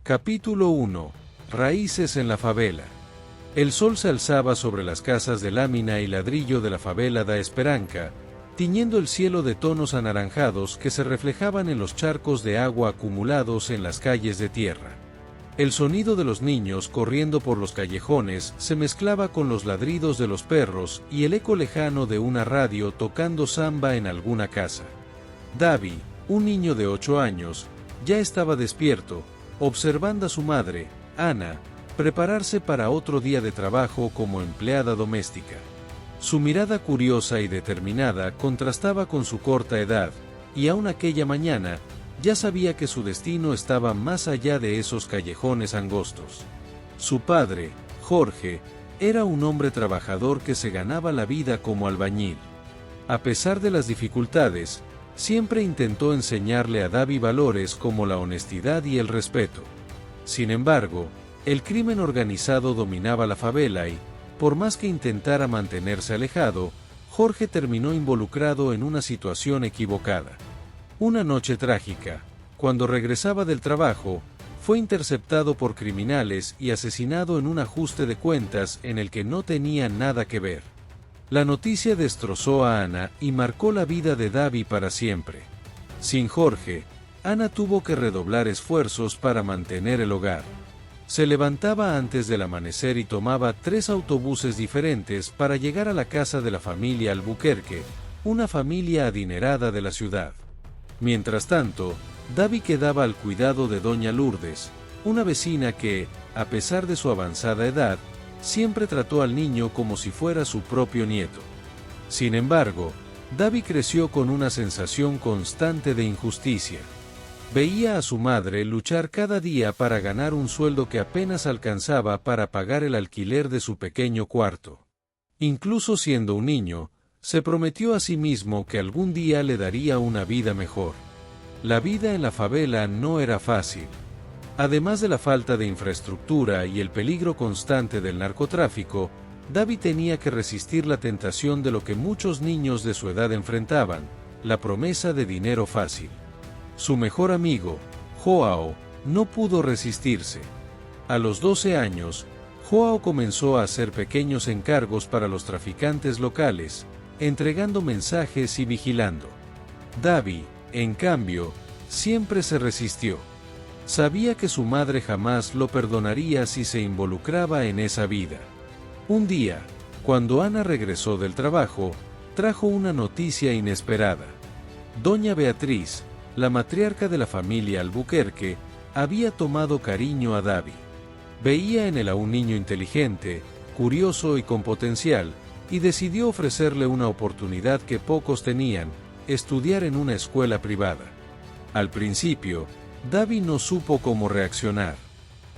Capítulo 1. Raíces en la favela. El sol se alzaba sobre las casas de lámina y ladrillo de la favela da Esperança, tiñendo el cielo de tonos anaranjados que se reflejaban en los charcos de agua acumulados en las calles de tierra. El sonido de los niños corriendo por los callejones se mezclaba con los ladridos de los perros y el eco lejano de una radio tocando samba en alguna casa. Davi, un niño de 8 años, ya estaba despierto, observando a su madre, Ana, prepararse para otro día de trabajo como empleada doméstica. Su mirada curiosa y determinada contrastaba con su corta edad, y aún aquella mañana, ya sabía que su destino estaba más allá de esos callejones angostos. Su padre, Jorge, era un hombre trabajador que se ganaba la vida como albañil. A pesar de las dificultades, siempre intentó enseñarle a Davi valores como la honestidad y el respeto. Sin embargo, el crimen organizado dominaba la favela y, por más que intentara mantenerse alejado, Jorge terminó involucrado en una situación equivocada. Una noche trágica, cuando regresaba del trabajo, fue interceptado por criminales y asesinado en un ajuste de cuentas en el que no tenía nada que ver. La noticia destrozó a Ana y marcó la vida de Davi para siempre. Sin Jorge, Ana tuvo que redoblar esfuerzos para mantener el hogar. Se levantaba antes del amanecer y tomaba 3 autobuses diferentes para llegar a la casa de la familia Albuquerque, una familia adinerada de la ciudad. Mientras tanto, Davi quedaba al cuidado de doña Lourdes, una vecina que, a pesar de su avanzada edad, siempre trató al niño como si fuera su propio nieto. Sin embargo, Davi creció con una sensación constante de injusticia. Veía a su madre luchar cada día para ganar un sueldo que apenas alcanzaba para pagar el alquiler de su pequeño cuarto. Incluso siendo un niño, se prometió a sí mismo que algún día le daría una vida mejor. La vida en la favela no era fácil. Además de la falta de infraestructura y el peligro constante del narcotráfico, Davi tenía que resistir la tentación de lo que muchos niños de su edad enfrentaban, la promesa de dinero fácil. Su mejor amigo, Joao, no pudo resistirse. A los 12 años, Joao comenzó a hacer pequeños encargos para los traficantes locales, entregando mensajes y vigilando. Davi, en cambio, siempre se resistió. Sabía que su madre jamás lo perdonaría si se involucraba en esa vida. Un día, cuando Ana regresó del trabajo, trajo una noticia inesperada. Doña Beatriz, la matriarca de la familia Albuquerque, había tomado cariño a Davi. Veía en él a un niño inteligente, curioso y con potencial, y decidió ofrecerle una oportunidad que pocos tenían: estudiar en una escuela privada. Al principio, Davi no supo cómo reaccionar.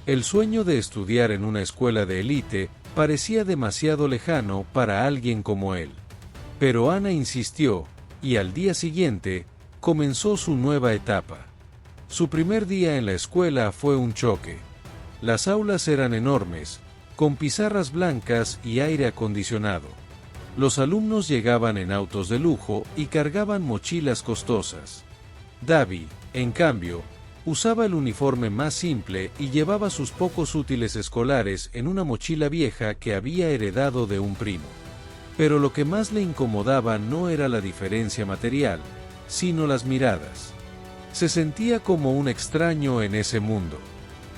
El sueño de estudiar en una escuela de élite parecía demasiado lejano para alguien como él. Pero Ana insistió, y al día siguiente, comenzó su nueva etapa. Su primer día en la escuela fue un choque. Las aulas eran enormes, con pizarras blancas y aire acondicionado. Los alumnos llegaban en autos de lujo y cargaban mochilas costosas. Davi, en cambio, usaba el uniforme más simple y llevaba sus pocos útiles escolares en una mochila vieja que había heredado de un primo. Pero lo que más le incomodaba no era la diferencia material, sino las miradas. Se sentía como un extraño en ese mundo.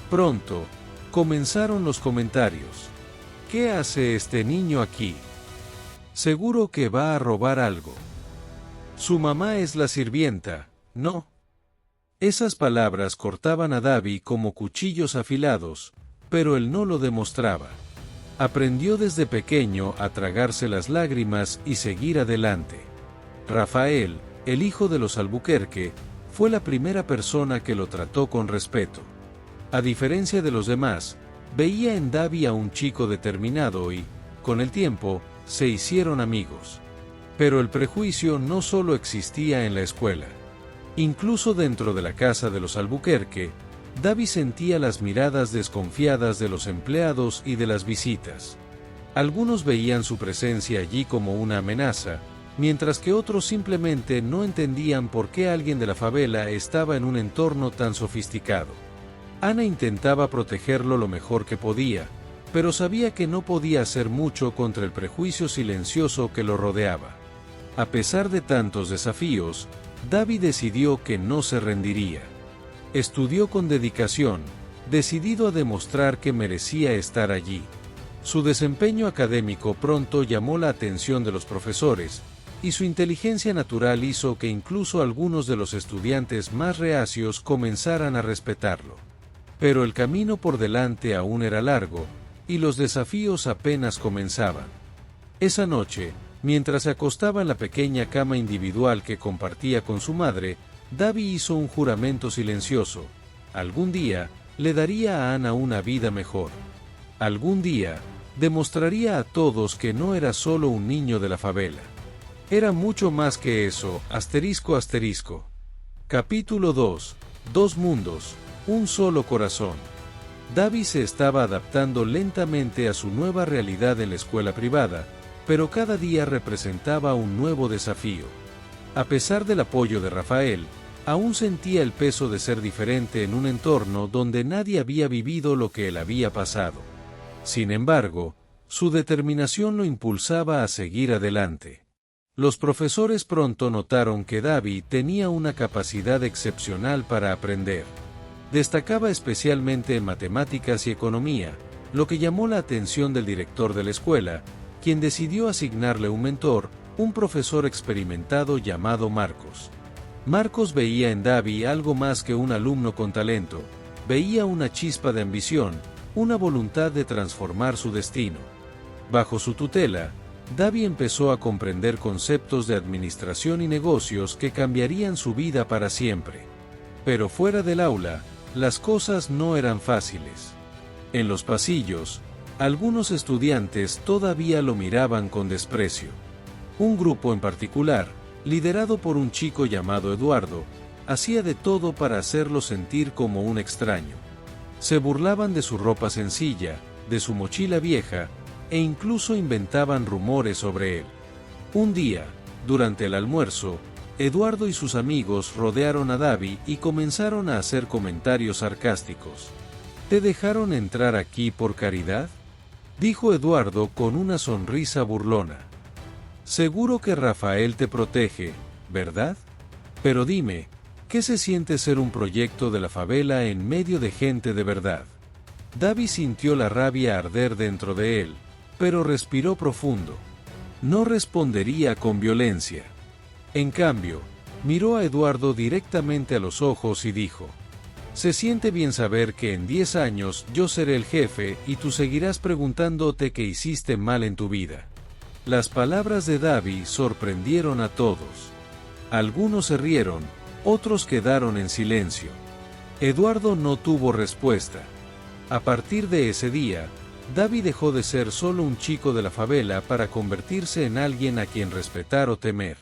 Pronto, comenzaron los comentarios. ¿Qué hace este niño aquí? Seguro que va a robar algo. Su mamá es la sirvienta, ¿no? Esas palabras cortaban a Davi como cuchillos afilados, pero él no lo demostraba. Aprendió desde pequeño a tragarse las lágrimas y seguir adelante. Rafael, el hijo de los Albuquerque, fue la primera persona que lo trató con respeto. A diferencia de los demás, veía en Davi a un chico determinado y, con el tiempo, se hicieron amigos. Pero el prejuicio no solo existía en la escuela. Incluso dentro de la casa de los Albuquerque, Davi sentía las miradas desconfiadas de los empleados y de las visitas. Algunos veían su presencia allí como una amenaza, mientras que otros simplemente no entendían por qué alguien de la favela estaba en un entorno tan sofisticado. Ana intentaba protegerlo lo mejor que podía, pero sabía que no podía hacer mucho contra el prejuicio silencioso que lo rodeaba. A pesar de tantos desafíos, Davi decidió que no se rendiría. Estudió con dedicación, decidido a demostrar que merecía estar allí. Su desempeño académico pronto llamó la atención de los profesores, y su inteligencia natural hizo que incluso algunos de los estudiantes más reacios comenzaran a respetarlo. Pero el camino por delante aún era largo, y los desafíos apenas comenzaban. Esa noche, mientras se acostaba en la pequeña cama individual que compartía con su madre, Davi hizo un juramento silencioso. Algún día, le daría a Ana una vida mejor. Algún día, demostraría a todos que no era solo un niño de la favela. Era mucho más que eso, ***. Capítulo 2. Dos mundos, un solo corazón. Davi se estaba adaptando lentamente a su nueva realidad en la escuela privada, pero cada día representaba un nuevo desafío. A pesar del apoyo de Rafael, aún sentía el peso de ser diferente en un entorno donde nadie había vivido lo que él había pasado. Sin embargo, su determinación lo impulsaba a seguir adelante. Los profesores pronto notaron que Davi tenía una capacidad excepcional para aprender. Destacaba especialmente en matemáticas y economía, lo que llamó la atención del director de la escuela, quien decidió asignarle un mentor, un profesor experimentado llamado Marcos. Marcos veía en Davi algo más que un alumno con talento, veía una chispa de ambición, una voluntad de transformar su destino. Bajo su tutela, Davi empezó a comprender conceptos de administración y negocios que cambiarían su vida para siempre. Pero fuera del aula, las cosas no eran fáciles. En los pasillos, algunos estudiantes todavía lo miraban con desprecio. Un grupo en particular, liderado por un chico llamado Eduardo, hacía de todo para hacerlo sentir como un extraño. Se burlaban de su ropa sencilla, de su mochila vieja, e incluso inventaban rumores sobre él. Un día, durante el almuerzo, Eduardo y sus amigos rodearon a Davi y comenzaron a hacer comentarios sarcásticos. ¿Te dejaron entrar aquí por caridad?, dijo Eduardo con una sonrisa burlona. Seguro que Rafael te protege, ¿verdad? Pero dime, ¿qué se siente ser un proyecto de la favela en medio de gente de verdad? Davi sintió la rabia arder dentro de él, pero respiró profundo. No respondería con violencia. En cambio, miró a Eduardo directamente a los ojos y dijo: se siente bien saber que en 10 años yo seré el jefe y tú seguirás preguntándote qué hiciste mal en tu vida. Las palabras de Davi sorprendieron a todos. Algunos se rieron, otros quedaron en silencio. Eduardo no tuvo respuesta. A partir de ese día, Davi dejó de ser solo un chico de la favela para convertirse en alguien a quien respetar o temer.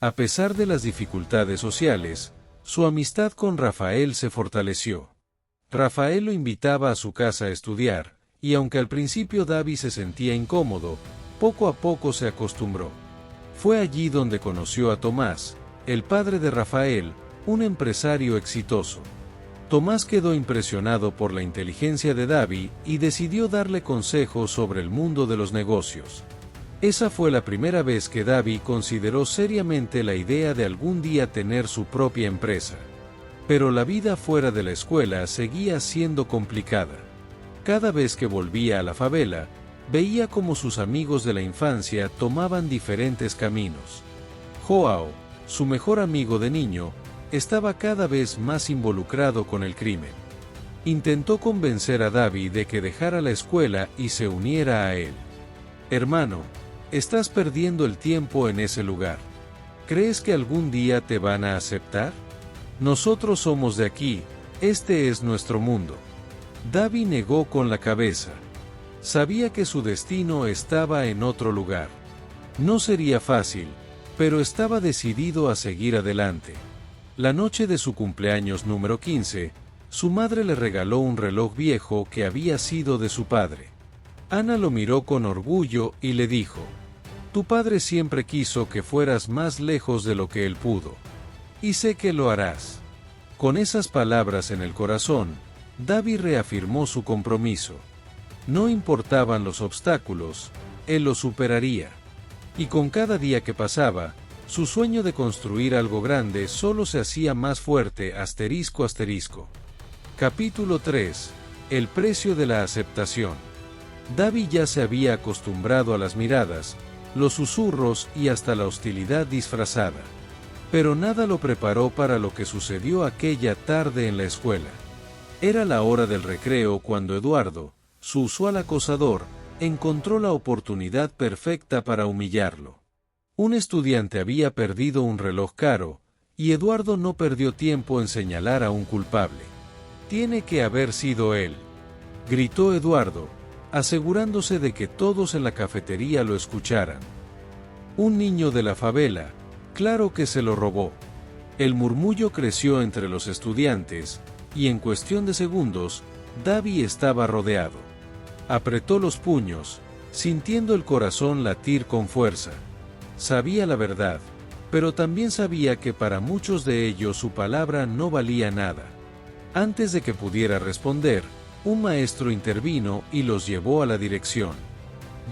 A pesar de las dificultades sociales, su amistad con Rafael se fortaleció. Rafael lo invitaba a su casa a estudiar, y aunque al principio Davi se sentía incómodo, poco a poco se acostumbró. Fue allí donde conoció a Tomás, el padre de Rafael, un empresario exitoso. Tomás quedó impresionado por la inteligencia de Davi y decidió darle consejos sobre el mundo de los negocios. Esa fue la primera vez que Davi consideró seriamente la idea de algún día tener su propia empresa. Pero la vida fuera de la escuela seguía siendo complicada. Cada vez que volvía a la favela, veía cómo sus amigos de la infancia tomaban diferentes caminos. Joao, su mejor amigo de niño, estaba cada vez más involucrado con el crimen. Intentó convencer a Davi de que dejara la escuela y se uniera a él. Hermano, estás perdiendo el tiempo en ese lugar. ¿Crees que algún día te van a aceptar? Nosotros somos de aquí, este es nuestro mundo. Davi negó con la cabeza. Sabía que su destino estaba en otro lugar. No sería fácil, pero estaba decidido a seguir adelante. La noche de su cumpleaños número 15, su madre le regaló un reloj viejo que había sido de su padre. Ana lo miró con orgullo y le dijo: tu padre siempre quiso que fueras más lejos de lo que él pudo. Y sé que lo harás. Con esas palabras en el corazón, Davi reafirmó su compromiso. No importaban los obstáculos, él los superaría. Y con cada día que pasaba, su sueño de construir algo grande solo se hacía más fuerte. Capítulo 3. El precio de la aceptación. Davi ya se había acostumbrado a las miradas, los susurros y hasta la hostilidad disfrazada. Pero nada lo preparó para lo que sucedió aquella tarde en la escuela. Era la hora del recreo cuando Eduardo, su usual acosador, encontró la oportunidad perfecta para humillarlo. Un estudiante había perdido un reloj caro, y Eduardo no perdió tiempo en señalar a un culpable. «Tiene que haber sido él», gritó Eduardo, asegurándose de que todos en la cafetería lo escucharan. «Un niño de la favela, claro que se lo robó». El murmullo creció entre los estudiantes, y en cuestión de segundos, Davi estaba rodeado. Apretó los puños, sintiendo el corazón latir con fuerza. Sabía la verdad, pero también sabía que para muchos de ellos su palabra no valía nada. Antes de que pudiera responder, un maestro intervino y los llevó a la dirección.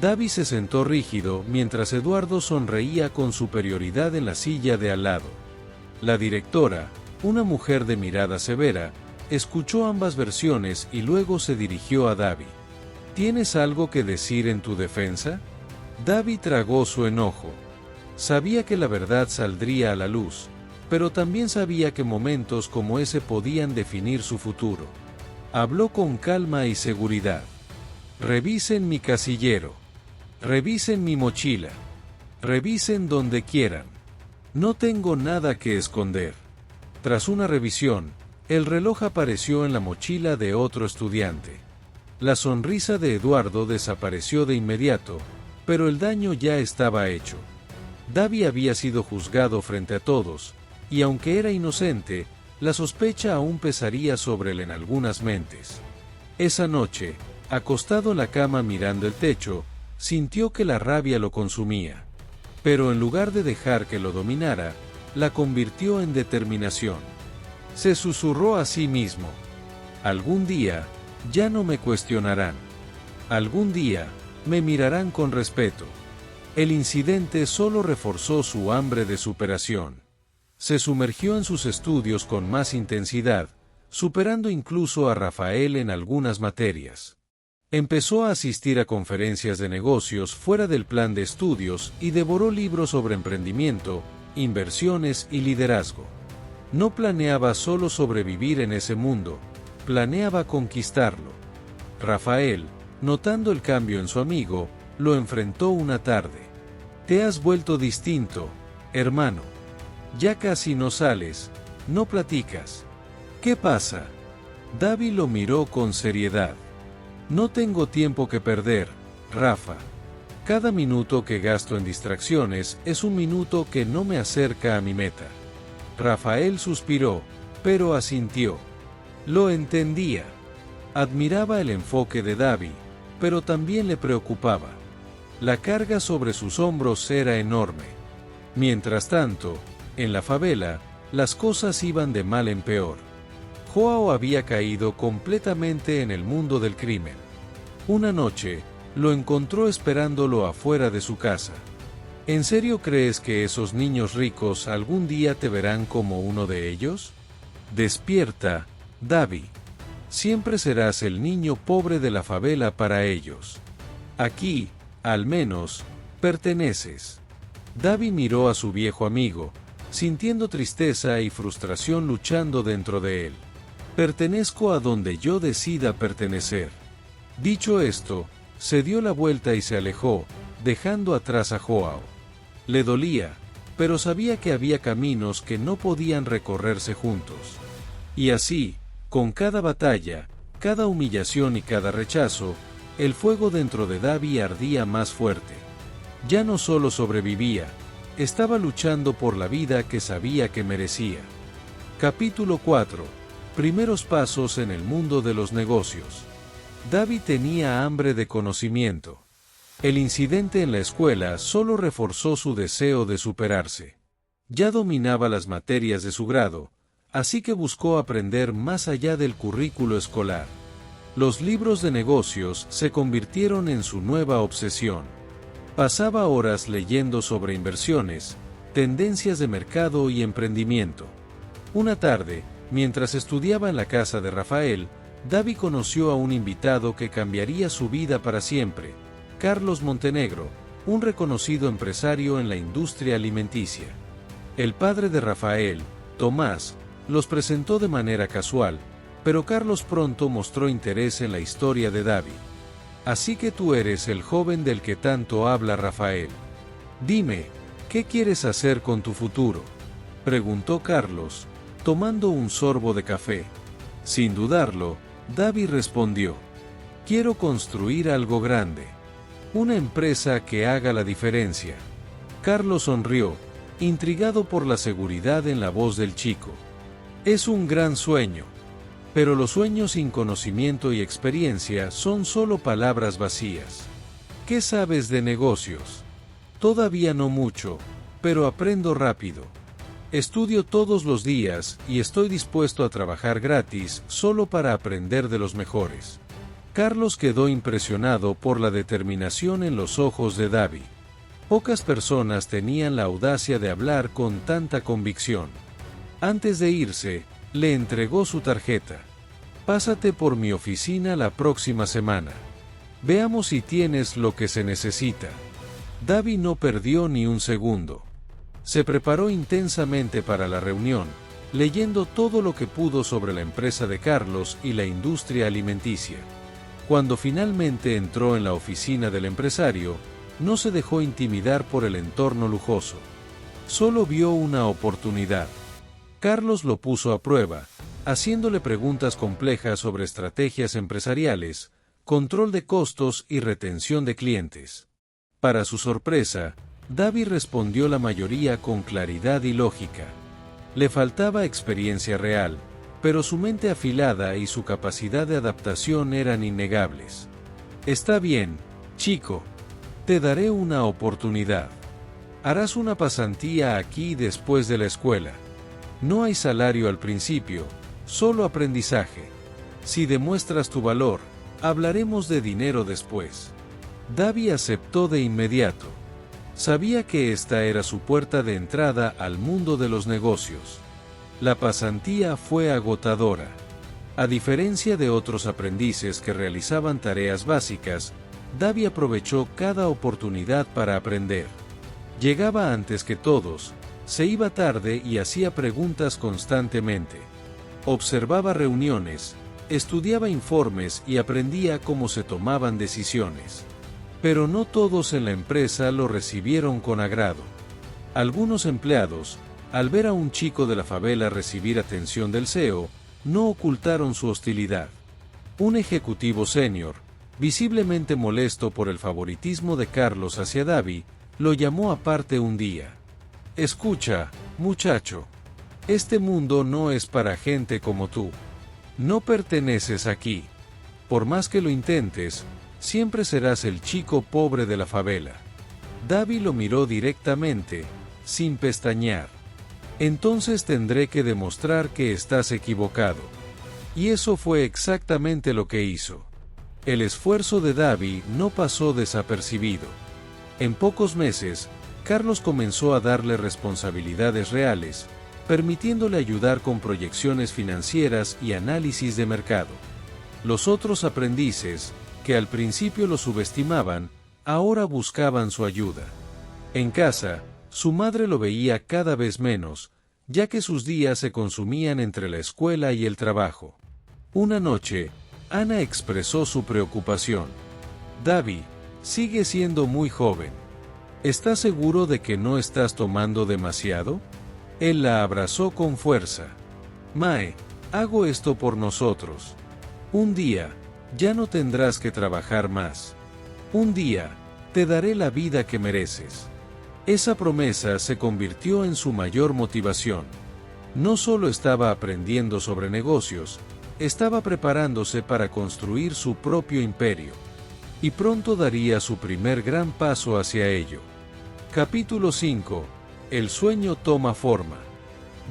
Davi se sentó rígido mientras Eduardo sonreía con superioridad en la silla de al lado. La directora, una mujer de mirada severa, escuchó ambas versiones y luego se dirigió a Davi. ¿Tienes algo que decir en tu defensa? Davi tragó su enojo. Sabía que la verdad saldría a la luz, pero también sabía que momentos como ese podían definir su futuro. Habló con calma y seguridad. Revisen mi casillero. Revisen mi mochila. Revisen donde quieran. No tengo nada que esconder. Tras una revisión, el reloj apareció en la mochila de otro estudiante. La sonrisa de Eduardo desapareció de inmediato, pero el daño ya estaba hecho. Davi había sido juzgado frente a todos, y aunque era inocente, la sospecha aún pesaría sobre él en algunas mentes. Esa noche, acostado en la cama mirando el techo, sintió que la rabia lo consumía. Pero en lugar de dejar que lo dominara, la convirtió en determinación. Se susurró a sí mismo. Algún día, ya no me cuestionarán. Algún día, me mirarán con respeto. El incidente solo reforzó su hambre de superación. Se sumergió en sus estudios con más intensidad, superando incluso a Rafael en algunas materias. Empezó a asistir a conferencias de negocios fuera del plan de estudios y devoró libros sobre emprendimiento, inversiones y liderazgo. No planeaba solo sobrevivir en ese mundo, planeaba conquistarlo. Rafael, notando el cambio en su amigo, lo enfrentó una tarde. «Te has vuelto distinto, hermano. Ya casi no sales, no platicas. ¿Qué pasa?» Davi lo miró con seriedad. «No tengo tiempo que perder, Rafa. Cada minuto que gasto en distracciones es un minuto que no me acerca a mi meta». Rafael suspiró, pero asintió. Lo entendía. Admiraba el enfoque de Davi, pero también le preocupaba. La carga sobre sus hombros era enorme. Mientras tanto, en la favela, las cosas iban de mal en peor. Joao había caído completamente en el mundo del crimen. Una noche, lo encontró esperándolo afuera de su casa. ¿En serio crees que esos niños ricos algún día te verán como uno de ellos? Despierta, Davi. Siempre serás el niño pobre de la favela para ellos. Aquí, al menos, perteneces. Davi miró a su viejo amigo, sintiendo tristeza y frustración luchando dentro de él. Pertenezco a donde yo decida pertenecer. Dicho esto, se dio la vuelta y se alejó, dejando atrás a Joao. Le dolía, pero sabía que había caminos que no podían recorrerse juntos. Y así, con cada batalla, cada humillación y cada rechazo, el fuego dentro de Davi ardía más fuerte. Ya no solo sobrevivía, estaba luchando por la vida que sabía que merecía. Capítulo 4. Primeros pasos en el mundo de los negocios. Davi tenía hambre de conocimiento. El incidente en la escuela solo reforzó su deseo de superarse. Ya dominaba las materias de su grado, así que buscó aprender más allá del currículo escolar. Los libros de negocios se convirtieron en su nueva obsesión. Pasaba horas leyendo sobre inversiones, tendencias de mercado y emprendimiento. Una tarde, mientras estudiaba en la casa de Rafael, Davi conoció a un invitado que cambiaría su vida para siempre, Carlos Montenegro, un reconocido empresario en la industria alimenticia. El padre de Rafael, Tomás, los presentó de manera casual, pero Carlos pronto mostró interés en la historia de Davi. Así que tú eres el joven del que tanto habla Rafael. Dime, ¿qué quieres hacer con tu futuro?, preguntó Carlos, tomando un sorbo de café. Sin dudarlo, Davi respondió: quiero construir algo grande. Una empresa que haga la diferencia. Carlos sonrió, intrigado por la seguridad en la voz del chico. Es un gran sueño. Pero los sueños sin conocimiento y experiencia son solo palabras vacías. ¿Qué sabes de negocios? Todavía no mucho, pero aprendo rápido. Estudio todos los días y estoy dispuesto a trabajar gratis solo para aprender de los mejores. Carlos quedó impresionado por la determinación en los ojos de Davi. Pocas personas tenían la audacia de hablar con tanta convicción. Antes de irse, le entregó su tarjeta. Pásate por mi oficina la próxima semana. Veamos si tienes lo que se necesita. Davi no perdió ni un segundo. Se preparó intensamente para la reunión, leyendo todo lo que pudo sobre la empresa de Carlos y la industria alimenticia. Cuando finalmente entró en la oficina del empresario, no se dejó intimidar por el entorno lujoso. Solo vio una oportunidad. Carlos lo puso a prueba, haciéndole preguntas complejas sobre estrategias empresariales, control de costos y retención de clientes. Para su sorpresa, Davi respondió la mayoría con claridad y lógica. Le faltaba experiencia real, pero su mente afilada y su capacidad de adaptación eran innegables. Está bien, chico. Te daré una oportunidad. Harás una pasantía aquí después de la escuela. No hay salario al principio, solo aprendizaje. Si demuestras tu valor, hablaremos de dinero después. Davi aceptó de inmediato. Sabía que esta era su puerta de entrada al mundo de los negocios. La pasantía fue agotadora. A diferencia de otros aprendices que realizaban tareas básicas, Davi aprovechó cada oportunidad para aprender. Llegaba antes que todos, se iba tarde y hacía preguntas constantemente. Observaba reuniones, estudiaba informes y aprendía cómo se tomaban decisiones. Pero no todos en la empresa lo recibieron con agrado. Algunos empleados, al ver a un chico de la favela recibir atención del CEO, no ocultaron su hostilidad. Un ejecutivo senior, visiblemente molesto por el favoritismo de Carlos hacia Davi, lo llamó aparte un día. Escucha, muchacho. Este mundo no es para gente como tú. No perteneces aquí. Por más que lo intentes, siempre serás el chico pobre de la favela. Davi lo miró directamente, sin pestañear. Entonces tendré que demostrar que estás equivocado. Y eso fue exactamente lo que hizo. El esfuerzo de Davi no pasó desapercibido. En pocos meses, Carlos comenzó a darle responsabilidades reales, permitiéndole ayudar con proyecciones financieras y análisis de mercado. Los otros aprendices, que al principio lo subestimaban, ahora buscaban su ayuda. En casa, su madre lo veía cada vez menos, ya que sus días se consumían entre la escuela y el trabajo. Una noche, Ana expresó su preocupación. Davi, sigue siendo muy joven. ¿Estás seguro de que no estás tomando demasiado? Él la abrazó con fuerza. Mae, hago esto por nosotros. Un día, ya no tendrás que trabajar más. Un día, te daré la vida que mereces. Esa promesa se convirtió en su mayor motivación. No solo estaba aprendiendo sobre negocios, estaba preparándose para construir su propio imperio. Y pronto daría su primer gran paso hacia ello. Capítulo 5. El sueño toma forma.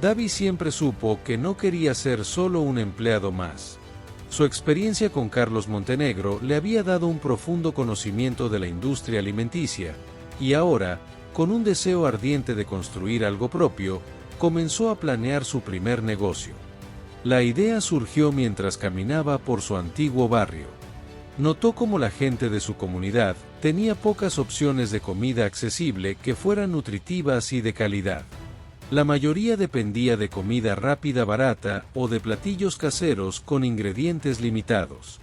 Davi siempre supo que no quería ser solo un empleado más. Su experiencia con Carlos Montenegro le había dado un profundo conocimiento de la industria alimenticia, y ahora, con un deseo ardiente de construir algo propio, comenzó a planear su primer negocio. La idea surgió mientras caminaba por su antiguo barrio. Notó cómo la gente de su comunidad tenía pocas opciones de comida accesible que fueran nutritivas y de calidad. La mayoría dependía de comida rápida barata o de platillos caseros con ingredientes limitados.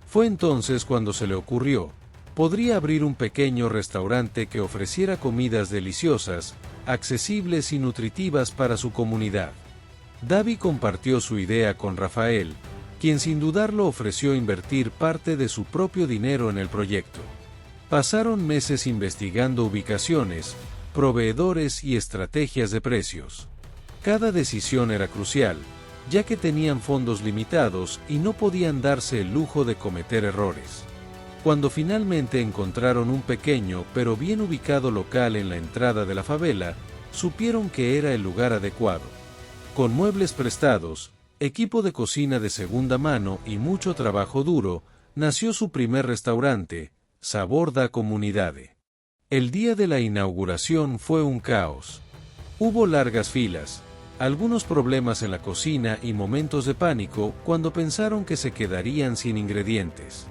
Fue entonces cuando se le ocurrió, podría abrir un pequeño restaurante que ofreciera comidas deliciosas, accesibles y nutritivas para su comunidad. Davi compartió su idea con Rafael, quien sin dudarlo ofreció invertir parte de su propio dinero en el proyecto. Pasaron meses investigando ubicaciones, proveedores y estrategias de precios. Cada decisión era crucial, ya que tenían fondos limitados y no podían darse el lujo de cometer errores. Cuando finalmente encontraron un pequeño pero bien ubicado local en la entrada de la favela, supieron que era el lugar adecuado. Con muebles prestados, equipo de cocina de segunda mano y mucho trabajo duro, nació su primer restaurante, Sabor da Comunidade. El día de la inauguración fue un caos. Hubo largas filas, algunos problemas en la cocina y momentos de pánico cuando pensaron que se quedarían sin ingredientes.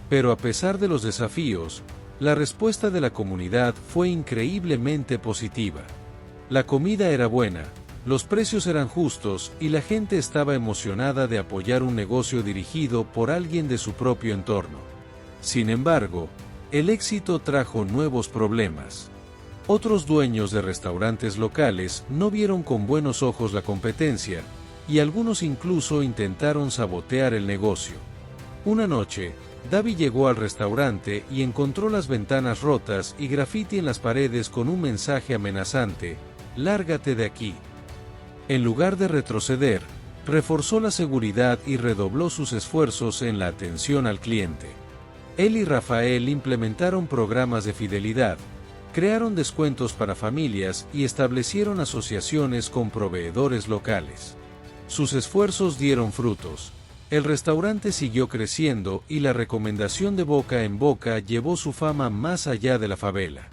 Pero a pesar de los desafíos, la respuesta de la comunidad fue increíblemente positiva. La comida era buena, los precios eran justos y la gente estaba emocionada de apoyar un negocio dirigido por alguien de su propio entorno. Sin embargo, el éxito trajo nuevos problemas. Otros dueños de restaurantes locales no vieron con buenos ojos la competencia, y algunos incluso intentaron sabotear el negocio. Una noche, Davi llegó al restaurante y encontró las ventanas rotas y grafiti en las paredes con un mensaje amenazante: «Lárgate de aquí». En lugar de retroceder, reforzó la seguridad y redobló sus esfuerzos en la atención al cliente. Él y Rafael implementaron programas de fidelidad, crearon descuentos para familias y establecieron asociaciones con proveedores locales. Sus esfuerzos dieron frutos. El restaurante siguió creciendo y la recomendación de boca en boca llevó su fama más allá de la favela.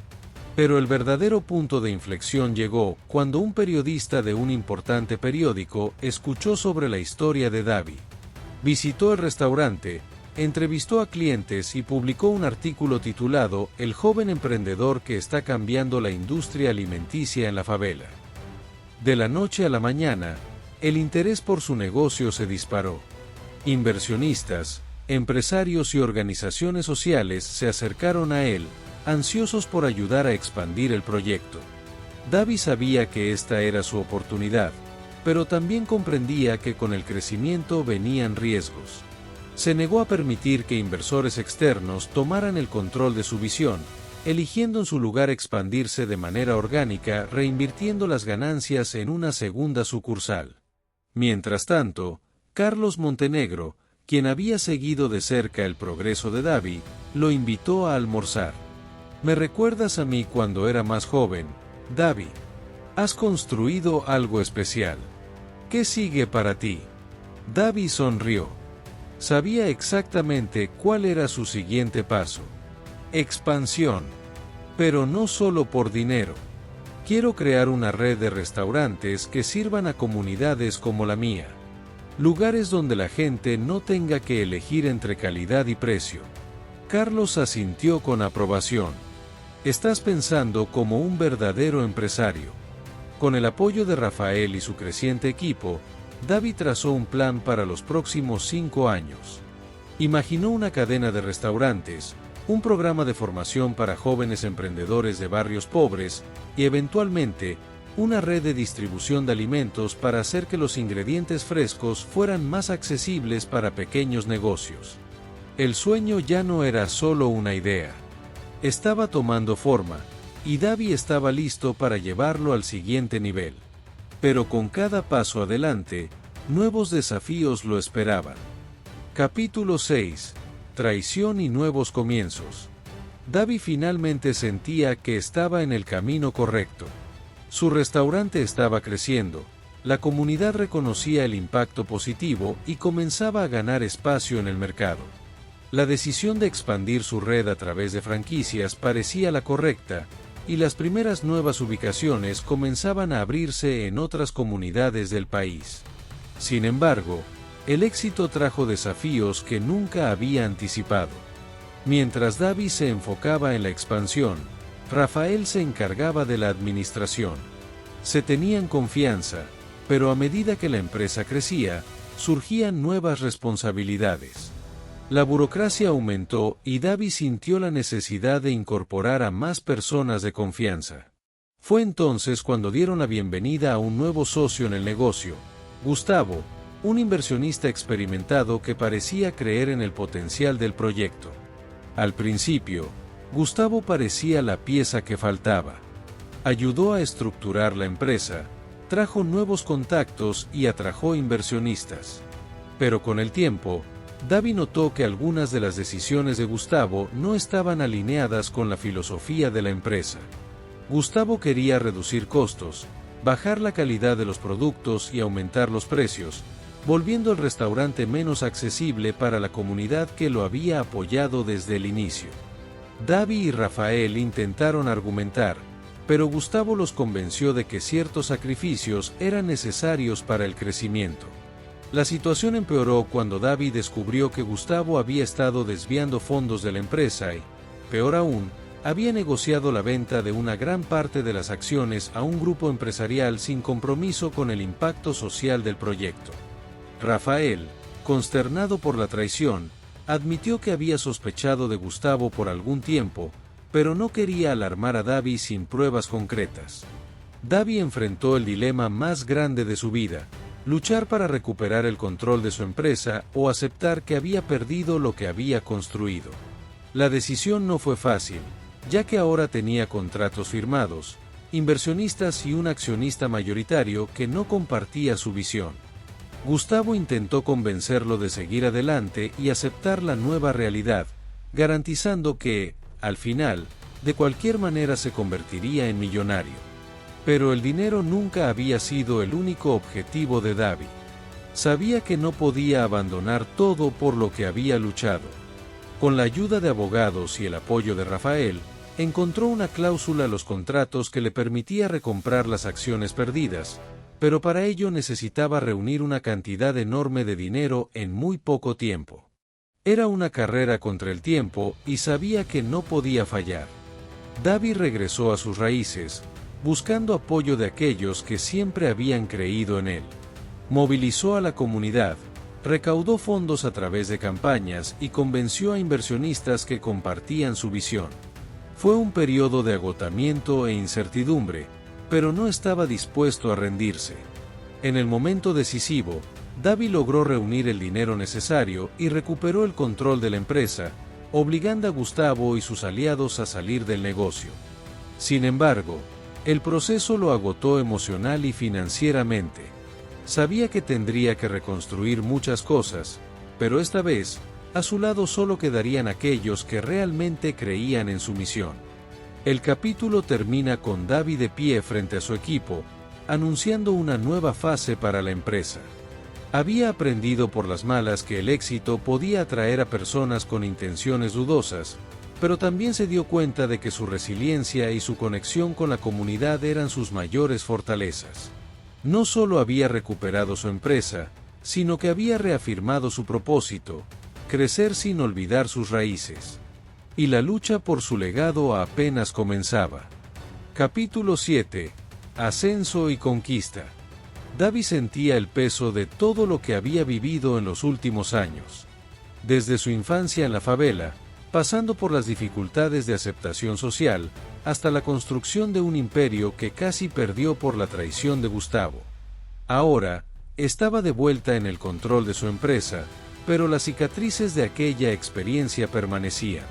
Pero el verdadero punto de inflexión llegó cuando un periodista de un importante periódico escuchó sobre la historia de Davi. Visitó el restaurante, entrevistó a clientes y publicó un artículo titulado «El joven emprendedor que está cambiando la industria alimenticia en la favela». De la noche a la mañana, el interés por su negocio se disparó. Inversionistas, empresarios y organizaciones sociales se acercaron a él, ansiosos por ayudar a expandir el proyecto. Davi sabía que esta era su oportunidad, pero también comprendía que con el crecimiento venían riesgos. Se negó a permitir que inversores externos tomaran el control de su visión, eligiendo en su lugar expandirse de manera orgánica, reinvirtiendo las ganancias en una segunda sucursal. Mientras tanto, Carlos Montenegro, quien había seguido de cerca el progreso de Davi, lo invitó a almorzar. «Me recuerdas a mí cuando era más joven, Davi. Has construido algo especial. ¿Qué sigue para ti?» Davi sonrió. Sabía exactamente cuál era su siguiente paso. Expansión. Pero no solo por dinero. Quiero crear una red de restaurantes que sirvan a comunidades como la mía. Lugares donde la gente no tenga que elegir entre calidad y precio. Carlos asintió con aprobación. Estás pensando como un verdadero empresario. Con el apoyo de Rafael y su creciente equipo, Davi trazó un plan para los próximos 5 años. Imaginó una cadena de restaurantes, un programa de formación para jóvenes emprendedores de barrios pobres, y eventualmente, una red de distribución de alimentos para hacer que los ingredientes frescos fueran más accesibles para pequeños negocios. El sueño ya no era solo una idea. Estaba tomando forma, y Davi estaba listo para llevarlo al siguiente nivel. Pero con cada paso adelante, nuevos desafíos lo esperaban. Capítulo 6. Traición y nuevos comienzos. Davi finalmente sentía que estaba en el camino correcto. Su restaurante estaba creciendo, La comunidad reconocía el impacto positivo y comenzaba a ganar espacio en el mercado. La decisión de expandir su red a través de franquicias parecía la correcta, y las primeras nuevas ubicaciones comenzaban a abrirse en otras comunidades del país. Sin embargo, el éxito trajo desafíos que nunca había anticipado. Mientras David se enfocaba en la expansión, Rafael se encargaba de la administración. Se tenían confianza, pero a medida que la empresa crecía, surgían nuevas responsabilidades. La burocracia aumentó y David sintió la necesidad de incorporar a más personas de confianza. Fue entonces cuando dieron la bienvenida a un nuevo socio en el negocio, Gustavo, un inversionista experimentado que parecía creer en el potencial del proyecto. Al principio, Gustavo parecía la pieza que faltaba. Ayudó a estructurar la empresa, trajo nuevos contactos y atrajo inversionistas. Pero con el tiempo, David notó que algunas de las decisiones de Gustavo no estaban alineadas con la filosofía de la empresa. Gustavo quería reducir costos, bajar la calidad de los productos y aumentar los precios, volviendo el restaurante menos accesible para la comunidad que lo había apoyado desde el inicio. David y Rafael intentaron argumentar, pero Gustavo los convenció de que ciertos sacrificios eran necesarios para el crecimiento. La situación empeoró cuando David descubrió que Gustavo había estado desviando fondos de la empresa y, peor aún, había negociado la venta de una gran parte de las acciones a un grupo empresarial sin compromiso con el impacto social del proyecto. Rafael, consternado por la traición, admitió que había sospechado de Gustavo por algún tiempo, pero no quería alarmar a David sin pruebas concretas. David enfrentó el dilema más grande de su vida: luchar para recuperar el control de su empresa o aceptar que había perdido lo que había construido. La decisión no fue fácil, ya que ahora tenía contratos firmados, inversionistas y un accionista mayoritario que no compartía su visión. Gustavo intentó convencerlo de seguir adelante y aceptar la nueva realidad, garantizando que, al final, de cualquier manera se convertiría en millonario. Pero el dinero nunca había sido el único objetivo de David. Sabía que no podía abandonar todo por lo que había luchado. Con la ayuda de abogados y el apoyo de Rafael, encontró una cláusula en los contratos que le permitía recomprar las acciones perdidas, pero para ello necesitaba reunir una cantidad enorme de dinero en muy poco tiempo. Era una carrera contra el tiempo y sabía que no podía fallar. David regresó a sus raíces, buscando apoyo de aquellos que siempre habían creído en él. Movilizó a la comunidad, recaudó fondos a través de campañas y convenció a inversionistas que compartían su visión. Fue un periodo de agotamiento e incertidumbre, pero no estaba dispuesto a rendirse. En el momento decisivo, David logró reunir el dinero necesario y recuperó el control de la empresa, obligando a Gustavo y sus aliados a salir del negocio. Sin embargo, el proceso lo agotó emocional y financieramente. Sabía que tendría que reconstruir muchas cosas, pero esta vez, a su lado solo quedarían aquellos que realmente creían en su misión. El capítulo termina con David de pie frente a su equipo, anunciando una nueva fase para la empresa. Había aprendido por las malas que el éxito podía atraer a personas con intenciones dudosas, pero también se dio cuenta de que su resiliencia y su conexión con la comunidad eran sus mayores fortalezas. No solo había recuperado su empresa, sino que había reafirmado su propósito: crecer sin olvidar sus raíces. Y la lucha por su legado apenas comenzaba. Capítulo 7. Ascenso y conquista. David sentía el peso de todo lo que había vivido en los últimos años. Desde su infancia en la favela, pasando por las dificultades de aceptación social, hasta la construcción de un imperio que casi perdió por la traición de Gustavo. Ahora, estaba de vuelta en el control de su empresa, pero las cicatrices de aquella experiencia permanecían.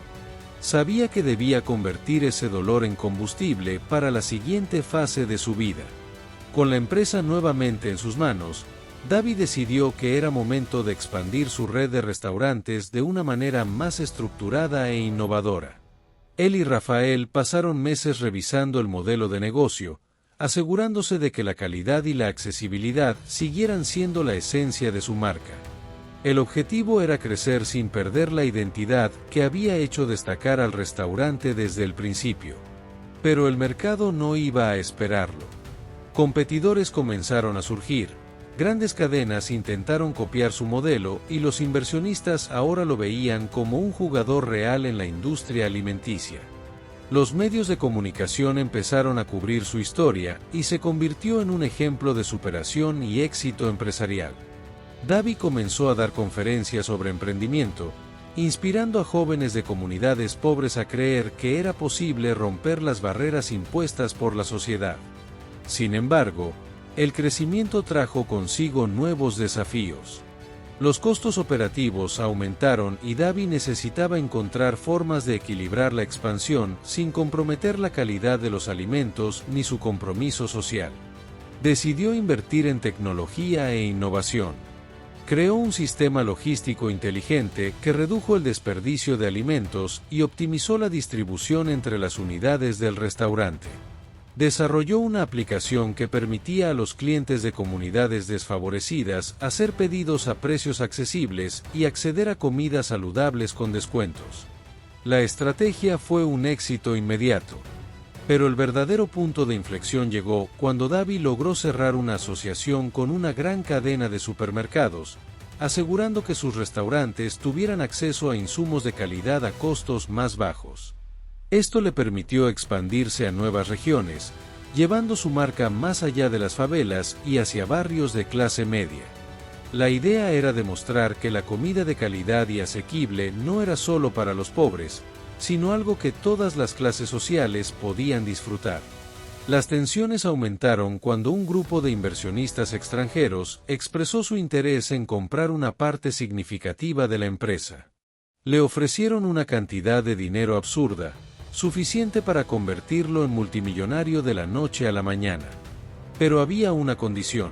Sabía que debía convertir ese dolor en combustible para la siguiente fase de su vida. Con la empresa nuevamente en sus manos, David decidió que era momento de expandir su red de restaurantes de una manera más estructurada e innovadora. Él y Rafael pasaron meses revisando el modelo de negocio, asegurándose de que la calidad y la accesibilidad siguieran siendo la esencia de su marca. El objetivo era crecer sin perder la identidad que había hecho destacar al restaurante desde el principio. Pero el mercado no iba a esperarlo. Competidores comenzaron a surgir, grandes cadenas intentaron copiar su modelo y los inversionistas ahora lo veían como un jugador real en la industria alimenticia. Los medios de comunicación empezaron a cubrir su historia y se convirtió en un ejemplo de superación y éxito empresarial. Davy comenzó a dar conferencias sobre emprendimiento, inspirando a jóvenes de comunidades pobres a creer que era posible romper las barreras impuestas por la sociedad. Sin embargo, el crecimiento trajo consigo nuevos desafíos. Los costos operativos aumentaron y Davy necesitaba encontrar formas de equilibrar la expansión sin comprometer la calidad de los alimentos ni su compromiso social. Decidió invertir en tecnología e innovación. Creó un sistema logístico inteligente que redujo el desperdicio de alimentos y optimizó la distribución entre las unidades del restaurante. Desarrolló una aplicación que permitía a los clientes de comunidades desfavorecidas hacer pedidos a precios accesibles y acceder a comidas saludables con descuentos. La estrategia fue un éxito inmediato. Pero el verdadero punto de inflexión llegó cuando Davy logró cerrar una asociación con una gran cadena de supermercados, asegurando que sus restaurantes tuvieran acceso a insumos de calidad a costos más bajos. Esto le permitió expandirse a nuevas regiones, llevando su marca más allá de las favelas y hacia barrios de clase media. La idea era demostrar que la comida de calidad y asequible no era solo para los pobres, sino algo que todas las clases sociales podían disfrutar. Las tensiones aumentaron cuando un grupo de inversionistas extranjeros expresó su interés en comprar una parte significativa de la empresa. Le ofrecieron una cantidad de dinero absurda, suficiente para convertirlo en multimillonario de la noche a la mañana. Pero había una condición: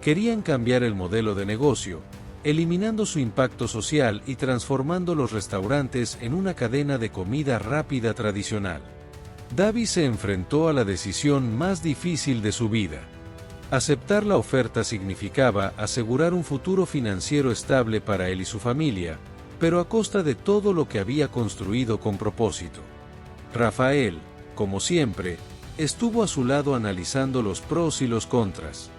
querían cambiar el modelo de negocio, eliminando su impacto social y transformando los restaurantes en una cadena de comida rápida tradicional. Davy se enfrentó a la decisión más difícil de su vida. Aceptar la oferta significaba asegurar un futuro financiero estable para él y su familia, pero a costa de todo lo que había construido con propósito. Rafael, como siempre, estuvo a su lado analizando los pros y los contras.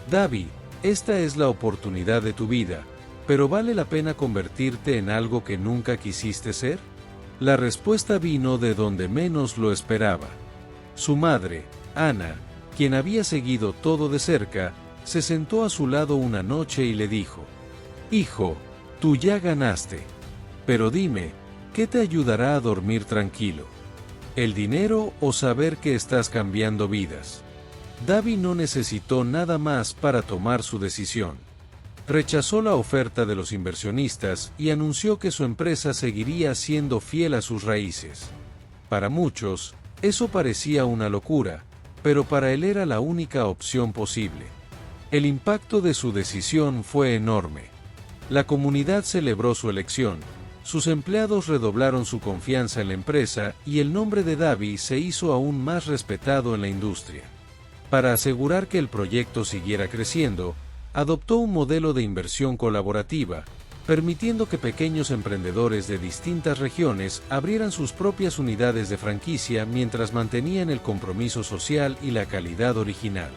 Davy, esta es la oportunidad de tu vida, pero ¿vale la pena convertirte en algo que nunca quisiste ser? La respuesta vino de donde menos lo esperaba. Su madre, Ana, quien había seguido todo de cerca, se sentó a su lado una noche y le dijo: «Hijo, tú ya ganaste. Pero dime, ¿qué te ayudará a dormir tranquilo? ¿El dinero o saber que estás cambiando vidas?». Davy no necesitó nada más para tomar su decisión. Rechazó la oferta de los inversionistas y anunció que su empresa seguiría siendo fiel a sus raíces. Para muchos, eso parecía una locura, pero para él era la única opción posible. El impacto de su decisión fue enorme. La comunidad celebró su elección, sus empleados redoblaron su confianza en la empresa y el nombre de Davy se hizo aún más respetado en la industria. Para asegurar que el proyecto siguiera creciendo, adoptó un modelo de inversión colaborativa, permitiendo que pequeños emprendedores de distintas regiones abrieran sus propias unidades de franquicia mientras mantenían el compromiso social y la calidad original.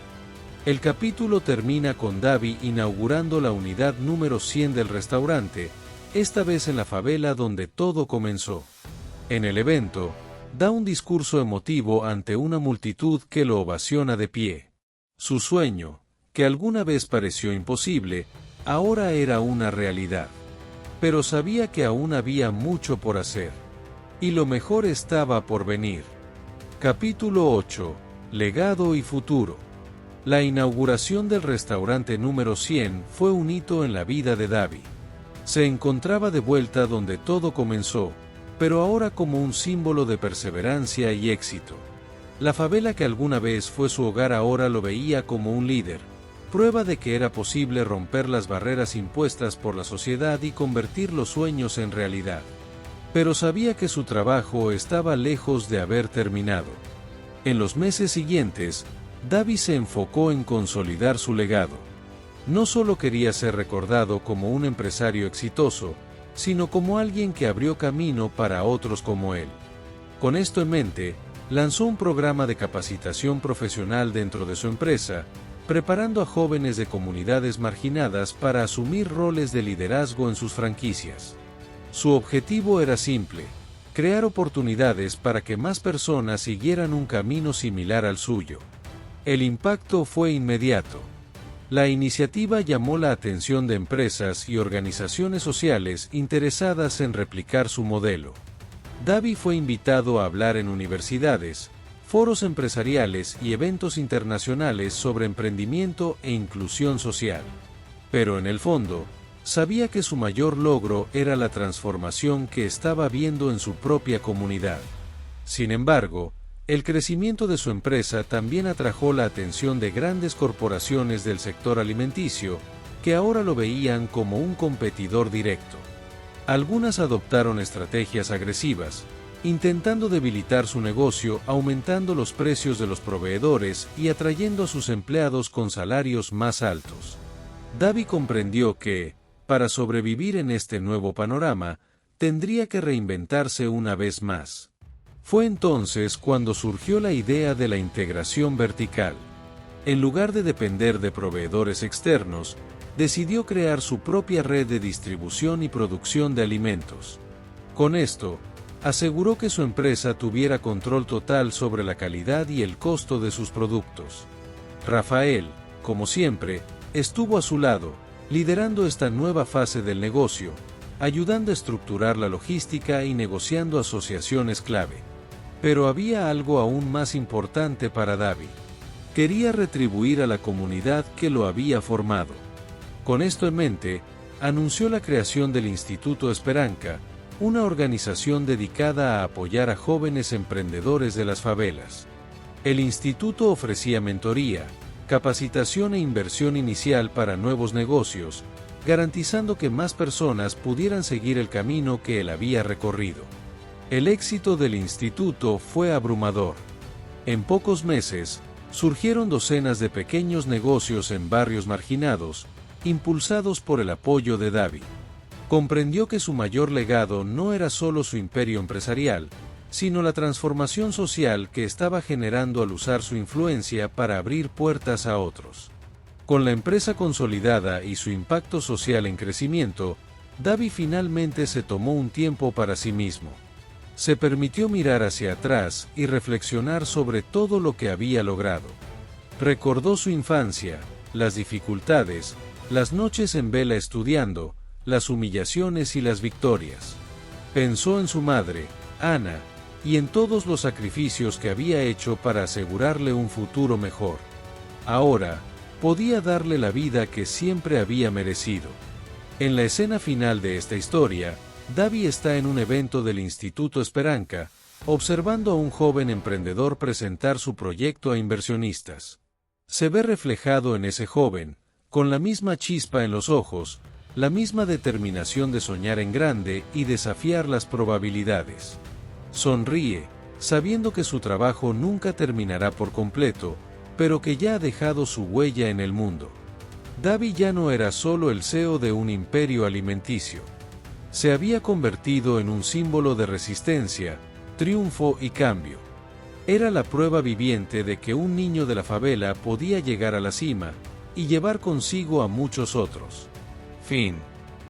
El capítulo termina con Davy inaugurando la unidad número 100 del restaurante, esta vez en la favela donde todo comenzó. En el evento, da un discurso emotivo ante una multitud que lo ovaciona de pie. Su sueño, que alguna vez pareció imposible, ahora era una realidad. Pero sabía que aún había mucho por hacer. Y lo mejor estaba por venir. Capítulo 8. Legado y futuro. La inauguración del restaurante número 100 fue un hito en la vida de Davy. Se encontraba de vuelta donde todo comenzó, pero ahora como un símbolo de perseverancia y éxito. La favela que alguna vez fue su hogar ahora lo veía como un líder, prueba de que era posible romper las barreras impuestas por la sociedad y convertir los sueños en realidad. Pero sabía que su trabajo estaba lejos de haber terminado. En los meses siguientes, Davi se enfocó en consolidar su legado. No solo quería ser recordado como un empresario exitoso, sino como alguien que abrió camino para otros como él. Con esto en mente, lanzó un programa de capacitación profesional dentro de su empresa, preparando a jóvenes de comunidades marginadas para asumir roles de liderazgo en sus franquicias. Su objetivo era simple: crear oportunidades para que más personas siguieran un camino similar al suyo. El impacto fue inmediato. La iniciativa llamó la atención de empresas y organizaciones sociales interesadas en replicar su modelo. Davi fue invitado a hablar en universidades, foros empresariales y eventos internacionales sobre emprendimiento e inclusión social. Pero en el fondo, sabía que su mayor logro era la transformación que estaba viendo en su propia comunidad. Sin embargo, el crecimiento de su empresa también atrajo la atención de grandes corporaciones del sector alimenticio, que ahora lo veían como un competidor directo. Algunas adoptaron estrategias agresivas, intentando debilitar su negocio, aumentando los precios de los proveedores y atrayendo a sus empleados con salarios más altos. Davi comprendió que, para sobrevivir en este nuevo panorama, tendría que reinventarse una vez más. Fue entonces cuando surgió la idea de la integración vertical. En lugar de depender de proveedores externos, decidió crear su propia red de distribución y producción de alimentos. Con esto, aseguró que su empresa tuviera control total sobre la calidad y el costo de sus productos. Rafael, como siempre, estuvo a su lado, liderando esta nueva fase del negocio, ayudando a estructurar la logística y negociando asociaciones clave. Pero había algo aún más importante para Davi. Quería retribuir a la comunidad que lo había formado. Con esto en mente, anunció la creación del Instituto Esperanca, una organización dedicada a apoyar a jóvenes emprendedores de las favelas. El instituto ofrecía mentoría, capacitación e inversión inicial para nuevos negocios, garantizando que más personas pudieran seguir el camino que él había recorrido. El éxito del instituto fue abrumador. En pocos meses, surgieron docenas de pequeños negocios en barrios marginados, impulsados por el apoyo de Davi. Comprendió que su mayor legado no era solo su imperio empresarial, sino la transformación social que estaba generando al usar su influencia para abrir puertas a otros. Con la empresa consolidada y su impacto social en crecimiento, Davi finalmente se tomó un tiempo para sí mismo. Se permitió mirar hacia atrás y reflexionar sobre todo lo que había logrado. Recordó su infancia, las dificultades, las noches en vela estudiando, las humillaciones y las victorias. Pensó en su madre, Ana, y en todos los sacrificios que había hecho para asegurarle un futuro mejor. Ahora, podía darle la vida que siempre había merecido. En la escena final de esta historia, Davi está en un evento del Instituto Esperanca, observando a un joven emprendedor presentar su proyecto a inversionistas. Se ve reflejado en ese joven, con la misma chispa en los ojos, la misma determinación de soñar en grande y desafiar las probabilidades. Sonríe, sabiendo que su trabajo nunca terminará por completo, pero que ya ha dejado su huella en el mundo. Davi ya no era solo el CEO de un imperio alimenticio. Se había convertido en un símbolo de resistencia, triunfo y cambio. Era la prueba viviente de que un niño de la favela podía llegar a la cima y llevar consigo a muchos otros. Fin.